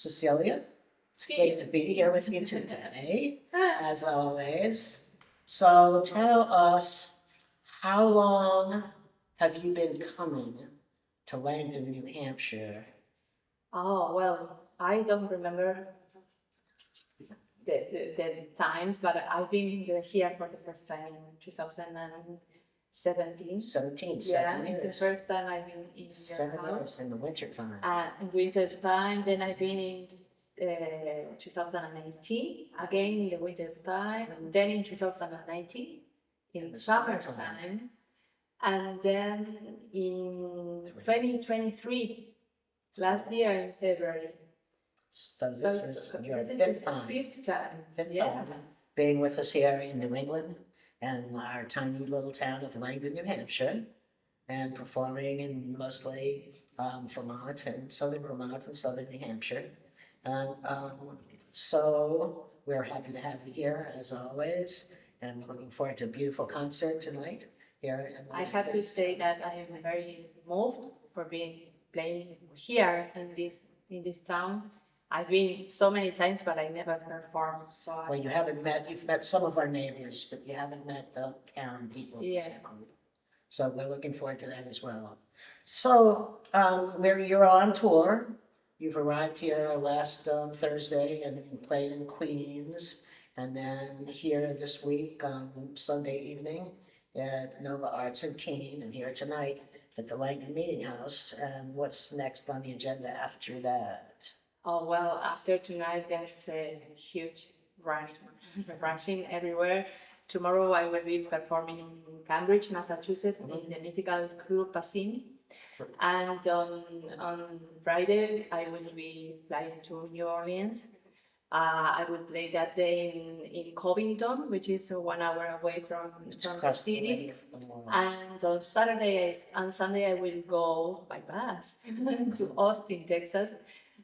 Cecelia, it's great to be here with you today, as always. So tell us, how long have you been coming to Langdon, New Hampshire? Oh, well, I don't remember the times, but I've been here for the first time in 2017. 17, Yeah, 7 the years. first time I've been in your 7 house. years in the wintertime. In winter time, then I've been in 2018, again in the winter time, and then in 2019 in the summertime, and then in 2023, last year in February. So this is your This fifth time. Fifth time. Fifth Yeah. time being with us here in New England and our tiny little town of Langdon, New Hampshire, and performing in mostly Vermont and southern New Hampshire. And so we're happy to have you here as always, and we're looking forward to a beautiful concert tonight here. I have to say that I am very moved for playing here in this town. I've been so many times, but I never performed. So well, you've met some of our neighbors, but you haven't met the town people. Yeah. Exactly. So we're looking forward to that as well. So you're on tour. You've arrived here last Thursday and played in Queens, and then here this week on Sunday evening at Nova Arts in Keene, and here tonight at the Langdon Meeting House. And what's next on the agenda after that? Oh, well, after tonight, there's a huge rushing everywhere. Tomorrow I will be performing in Cambridge, Massachusetts, in the mythical Club Passim. And on Friday, I will be flying to New Orleans. I will play that day in Covington, which is 1 hour away from the city. And on Saturday and Sunday, I will go by bus to Austin, Texas.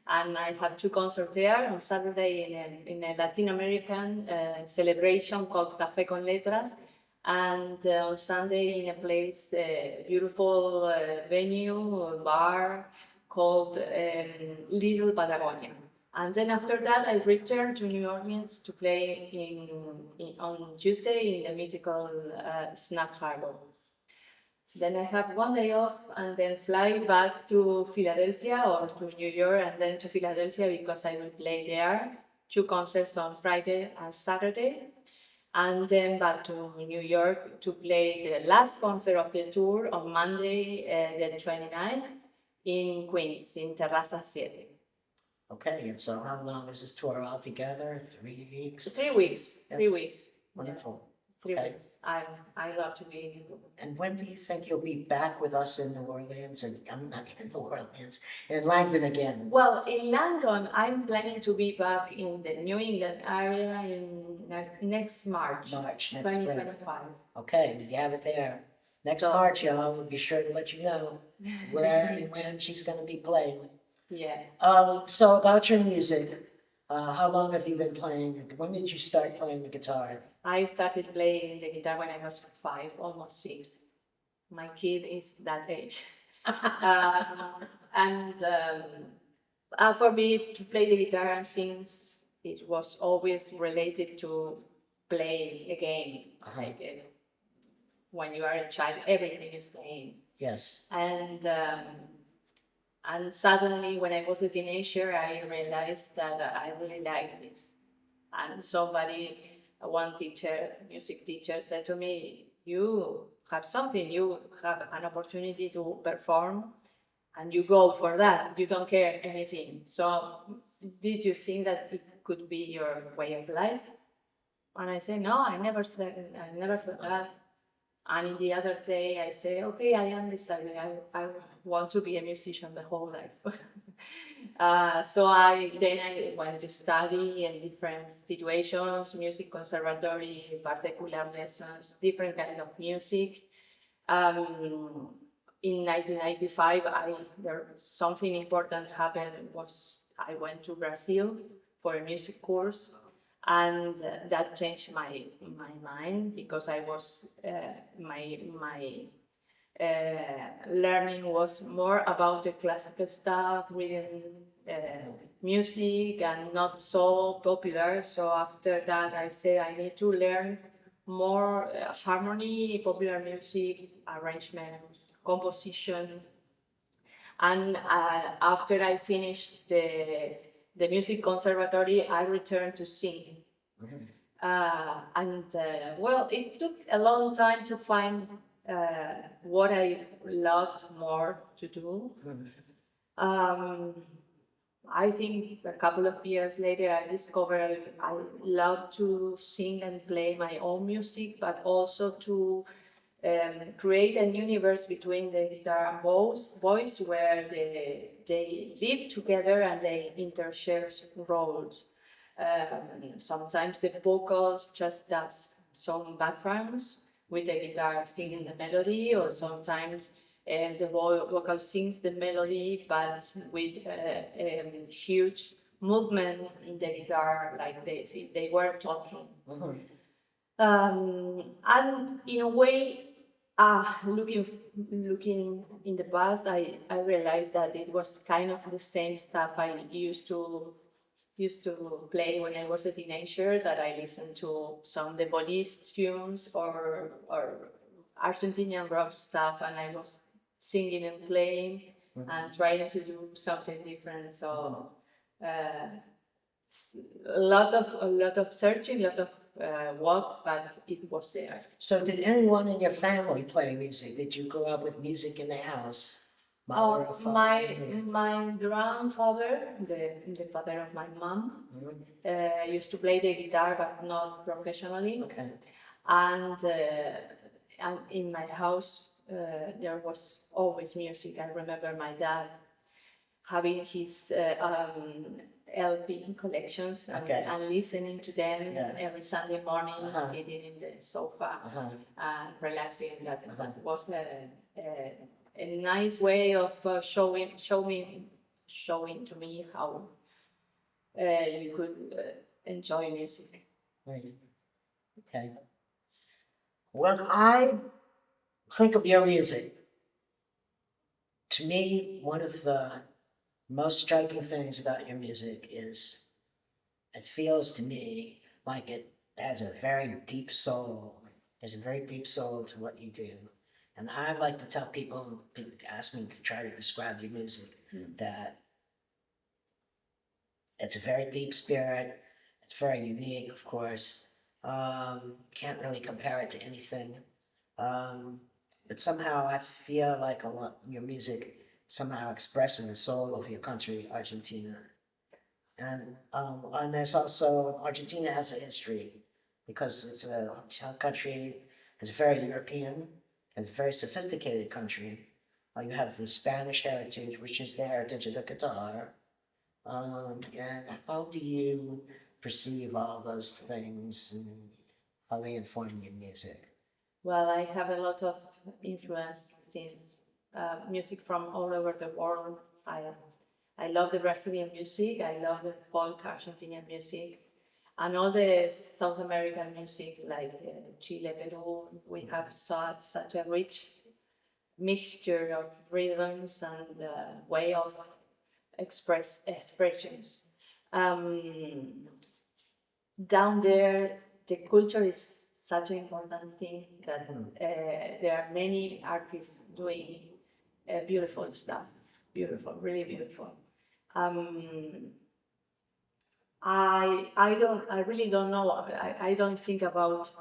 And I have two concerts there. On Saturday in a Latin American celebration called Café con Letras. And on Sunday in a place, beautiful venue, bar called Little Patagonia. And then after that, I returned to New Orleans to play on Tuesday in the mythical Snag Harbor. Then I have 1 day off and then fly back to Philadelphia or to New York and then to Philadelphia because I will play there. Two concerts on Friday and Saturday. And then back to New York to play the last concert of the tour on Monday, the 29th, in Queens, in Terraza 7. Okay, and so how long is this tour altogether? 3 weeks? 3 weeks. Yeah. 3 weeks. Wonderful. 3 Okay. weeks. I love to be in the group. And when do you think you'll be back with us in New Orleans? And I'm not in New Orleans, in Langdon again. Well, in London, I'm planning to be back in the New England area next March. March, next spring. 2025. Okay, you have it there. Next March, y'all, we'll be sure to let you know where and when she's going to be playing. Yeah. So about your music, how long have you been playing? When did you start playing the guitar? I started playing the guitar when I was 5, almost 6. My kid is that age. And for me to play the guitar and sing, it was always related to play a game. Like when you are a child, everything is playing. Yes. And suddenly, when I was a teenager, I realized that I really like this. And one music teacher said to me, you have something, you have an opportunity to perform, and you go for that, you don't care anything. So did you think that it could be your way of life? And I said, no, I never thought that. And the other day I say, okay, I am decided I want to be a musician the whole life. So I went to study in different situations, music conservatory, particular lessons, different kind of music. In 1995, something important happened. I went to Brazil for a music course. And that changed my mind because I was my learning was more about the classical stuff, reading music and not so popular. So after that, I said I need to learn more harmony, popular music, arrangements, composition. And after I finished the music conservatory, I returned to sing. Well, it took a long time to find what I loved more to do. Um, I think a couple of years later, I discovered I love to sing and play my own music, but also to create a universe between the guitar and voice where they live together and they intershare roles. Sometimes the vocals just does some backgrounds with the guitar singing the melody, or sometimes the vocal sings the melody but with huge movement in the guitar, like this, if they were talking. And in a way, looking in the past, I realized that it was kind of the same stuff I used to play when I was a teenager. That I listened to some The Police tunes or Argentinian rock stuff, and I was singing and playing and trying to do something different. So. A lot of searching, a lot of work, but it was there. So did anyone in your family play music? Did you grow up with music in the house? Mother or father? My grandfather, the father of my mom, used to play the guitar, but not professionally. Okay. And in my house, there was always music. I remember my dad having his LP collections and listening to them every Sunday morning, sitting in the sofa and relaxing. That was a nice way of showing to me how you could enjoy music. Right. Okay. When I think of your music, to me, one of the most striking things about your music is it feels to me like it has a very deep soul. There's a very deep soul to what you do. And I like to tell people ask me to try to describe your music, that it's a very deep spirit. It's very unique, of course. Can't really compare it to anything. But somehow I feel like your music somehow expressing the soul of your country, Argentina. And there's also, Argentina has a history because it's a country, it's very European, it's a very sophisticated country. You have the Spanish heritage, which is the heritage of the guitar. And how do you perceive all those things and how they inform your music? Well, I have a lot of influence since music from all over the world. I love the Brazilian music. I love the folk Argentinian music, and all the South American music like Chile, Peru. We have such a rich mixture of rhythms and way of expressions. Down there, the culture is such an important thing that there are many artists doing beautiful stuff, really beautiful. I really don't know. I don't think about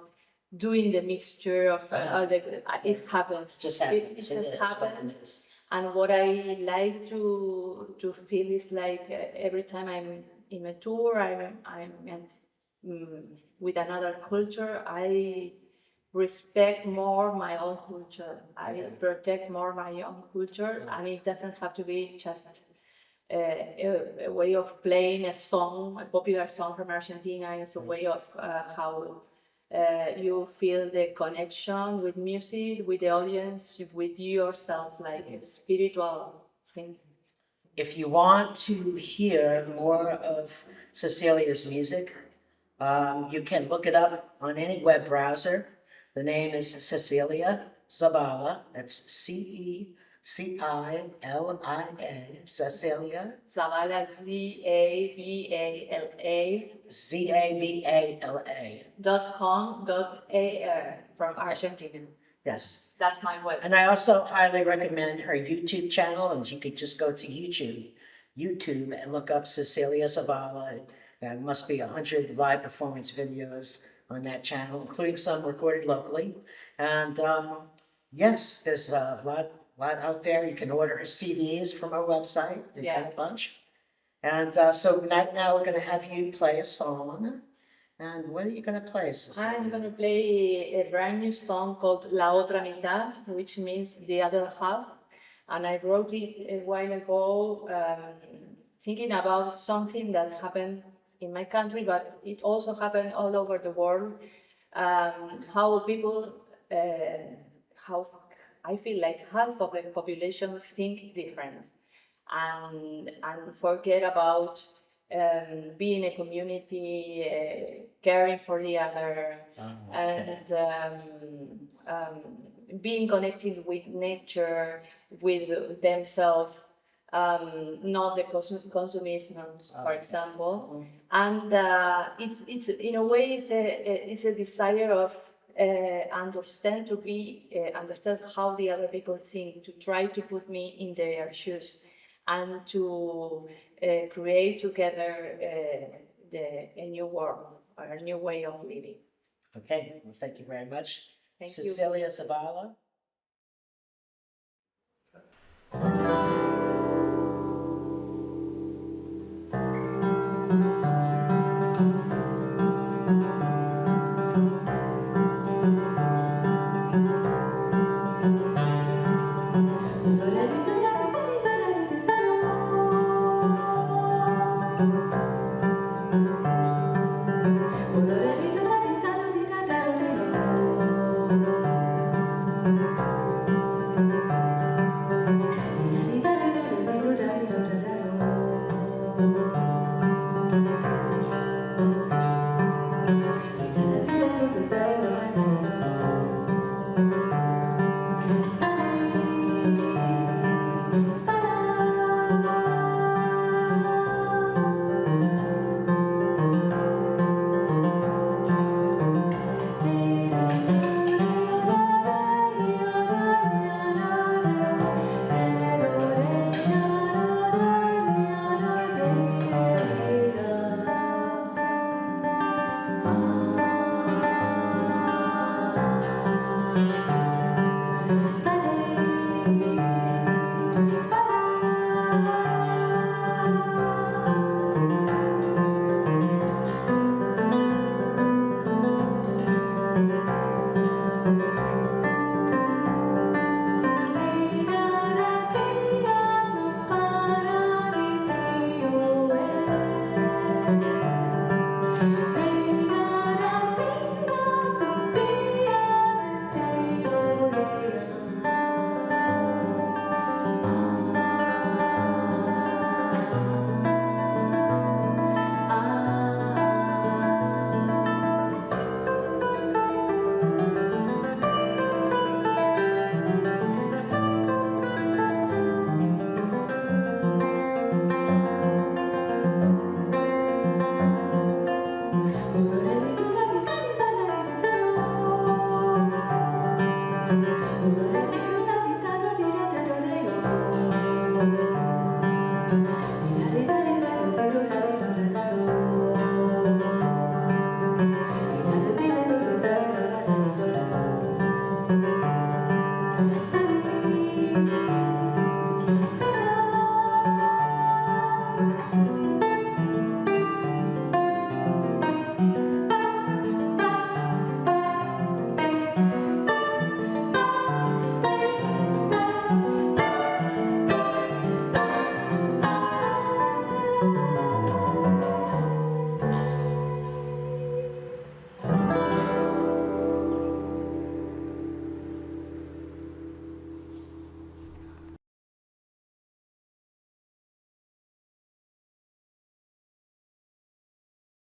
doing the mixture of it happens. Just happens. It just happens. And what I like to feel is like every time I'm in a tour, I'm with another culture, I respect more my own culture. I protect more my own culture, and it doesn't have to be just a way of playing a song, a popular song from Argentina. It's a way of how you feel the connection with music, with the audience, with yourself, like a spiritual thing. If you want to hear more of Cecelia's music, you can look it up on any web browser. The name is Cecelia Zabala. That's Cila, Cecelia, Zabala, Zabala Zabala. .com.ar from Argentina. Yes. That's my website. And I also highly recommend her YouTube channel, and you could just go to YouTube and look up Cecelia Zabala. There must be 100 live performance videos on that channel, including some recorded locally. And yes, there's a lot out there. You can order her CDs from our website. We've got a bunch. And so now we're going to have you play a song. And what are you going to play, Cecelia? I'm going to play a brand new song called La Otra Mitad, which means the other half. And I wrote it a while ago, thinking about something that happened in my country, but it also happened all over the world. How people, how I feel like half of the population think different and forget about being a community, caring for the other, and being connected with nature, with themselves, not the consumism, for example. And it's in a way it's a desire of understand how the other people think, to try to put me in their shoes, and to create together a new world or a new way of living. Okay, well, thank you very much. Thank you. Cecelia Zabala.